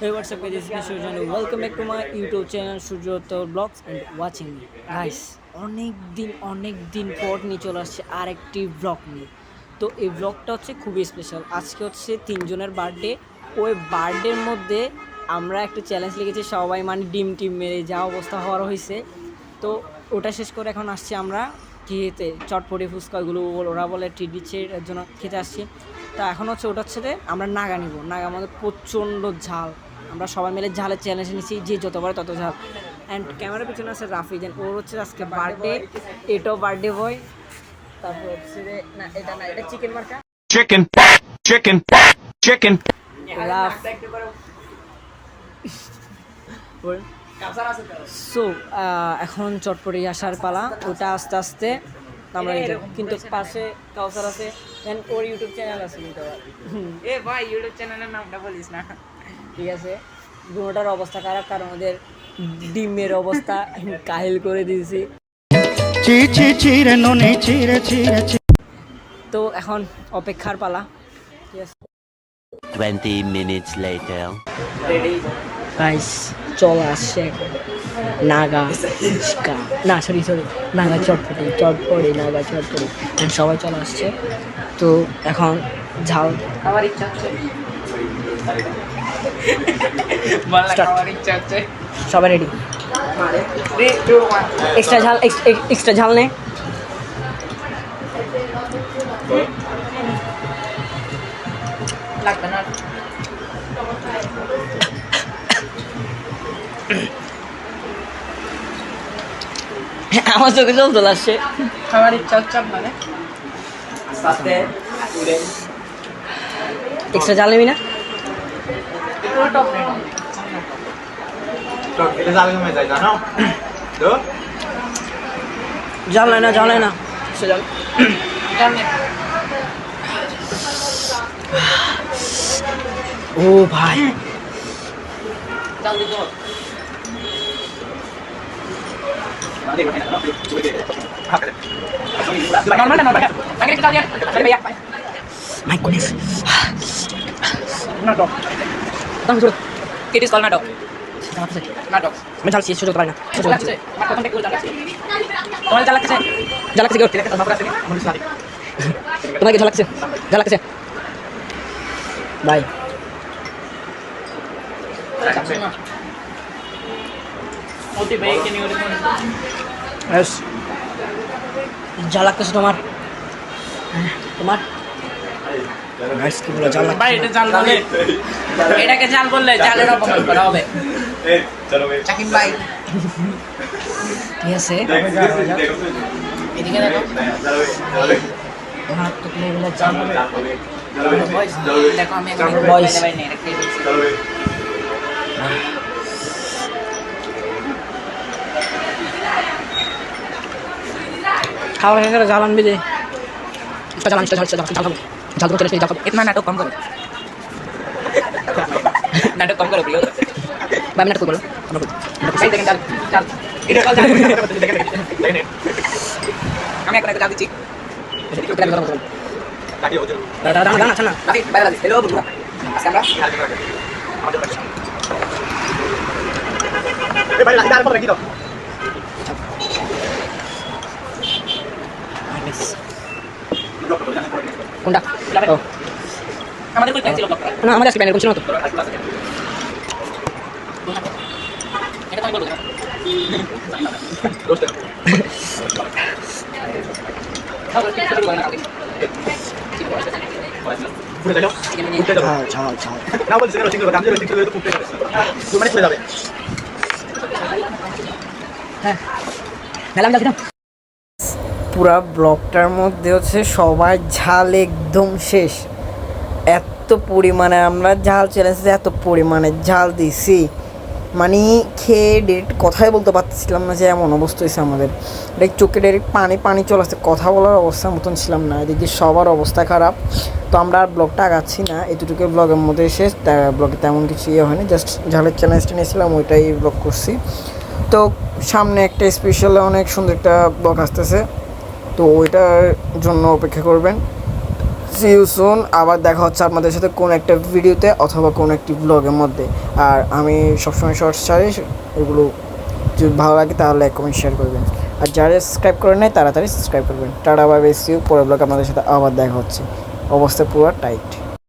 Hey, what's up, guys? This is me, Surjan. Welcome back to my YouTube channel, Surjoto Vlogs, and watching me. Guys, অনেক দিন পর নিয়ে চলে আসছে আরেকটি ব্লগ নিয়ে। তো এই ব্লগটা হচ্ছে খুবই স্পেশাল। আজকে হচ্ছে তিনজনের বার্থডে। ওই বার্থডের মধ্যে আমরা একটা চ্যালেঞ্জ লিখেছি, সবাই মানে ডিম টিম মেরে যা অবস্থা হওয়ার হয়েছে। তো ওটা শেষ করে এখন আসছি আমরা খেতে, চটপটি ফুচকা ওইগুলো ওরা বলে ট্রিট দিচ্ছে, এর জন্য খেতে আসছি। তা এখন হচ্ছে ওটা হচ্ছে আমরা নাগা নিব। নাগা আমাদের প্রচণ্ড ঝাল, আমরা সবাই মিলে ঝালের চ্যালেঞ্জ নিচ্ছি, যে যত পারে তত ঝাল। অ্যান্ড ক্যামেরার পিছনে আছে রাফি, দেন ওর হচ্ছে আজকে বার্থডে, এটাও বার্থডে বয়। তারপর হচ্ছে না এটা না, এটা চিকেন মার্কা চিকেন রাফ। সো এখন চটপটি আসার পালা, ওটা আস্তে আস্তে আমরা কিন্তু পাশে কাউসার আছে, দেন ওর ইউটিউব চ্যানেল আছে কিন্তু ভাই ইউটিউব চ্যানেলের নামটা বলিস না। ঠিক আছে, দুটোটার অবস্থা খারাপ, কারণ ওদের ডিমের অবস্থা কাহিল করে দিয়েছি। তো এখন অপেক্ষার পালা। ঠিক আছে, 20 minutes later. গাইস চলে আসছে নাগা ফুচকা, না সরি নাগা চটপটি নাগা চটপটি, সবাই চলে আসছে। তো এখন ঝাল আমার ইচ্ছা হচ্ছে সবাই রেডি। এক্সট্রা ঝাল নে। লাগবে না। আমার চোখে জল চলে আসছে। খাবার ইচ্ছা হচ্ছে মানে এক্সট্রা ঝাল নিবি না? ঝাল নাই না ও ভাই, মাই গুডনেস, নাটক। ইট ইজ কল নাটক। নাটক আমি ঝাল শেষ সুযোগ পাই না। তোমার যা লাগছে তোমার কি ঝাল লাগছে ভাই? ঝাল লাগতেছে তোমার? এটাকে জাল বললে জালের অপমান করা হবে। চাকিম ভাই ঠিক আছে, এদিকে দেখো। দেখো আমি খাওয়া হয়ে গেলে ঝাল আনবি যে इतना नाटक कम करो। नाटक कम करो प्रियो। भाई मिनट को बोलो भाई देखেন চল চল এটা চল দেখেন আমি এখন একটা চা দিচ্ছি। দাঁড়া না রাফি বাইরে আছি। হ্যালো বন্ধুরা, আজকে আমরা এই ভাই লাগা আর পরে কি দাও কোনটা? ও আমাদের কই পেন্সিল ব্লক না, আমাদের আজকে প্যানেল করছিল না তো। এটা তুমি বলো পুরা ব্লগটার মধ্যে হচ্ছে সবাই ঝাল একদম শেষ। এত পরিমাণে আমরা ঝাল চ্যালেঞ্জে এত পরিমাণে ঝাল দিছি, মানে খেয়ে ডিরেক্ট কথাই বলতে পারতেছিলাম না, যে এমন অবস্থা হয়েছে আমাদের। ডাইরেক্ট চোখে ডাইরেক্ট পানি চলে আসছে, কথা বলার অবস্থার মতন ছিলাম না। এদিকে সবার অবস্থা খারাপ। তো আমরা আর ব্লগটা আগাচ্ছি না, এতটুকু ব্লগের মধ্যে শেষ। ব্লগে তেমন কিছু হয়নি, জাস্ট ঝালের চ্যালেঞ্জটা নিয়েছিলাম, ওইটাই ব্লগ করছি। তো সামনে একটা স্পেশাল অনেক সুন্দর একটা ব্লগ আসতেছে, তো ওইটার জন্য অপেক্ষা করবেন। See you soon. আবার দেখা হচ্ছে আপনাদের সাথে কোন একটা ভিডিওতে অথবা কোন একটি ব্লগের মধ্যে। আর আমি সবসময় শর্টস ছাড়ি, এগুলো যদি ভালো লাগে তাহলে লাইক কমেন্ট শেয়ার করবেন। আর যারা সাবস্ক্রাইব করে নেয় তাড়াতাড়ি সাবস্ক্রাইব করবেন। Tata bye bye, see you. পরের ব্লগে আপনাদের সাথে আবার দেখা হচ্ছে। অবস্থা পুরো টাইট।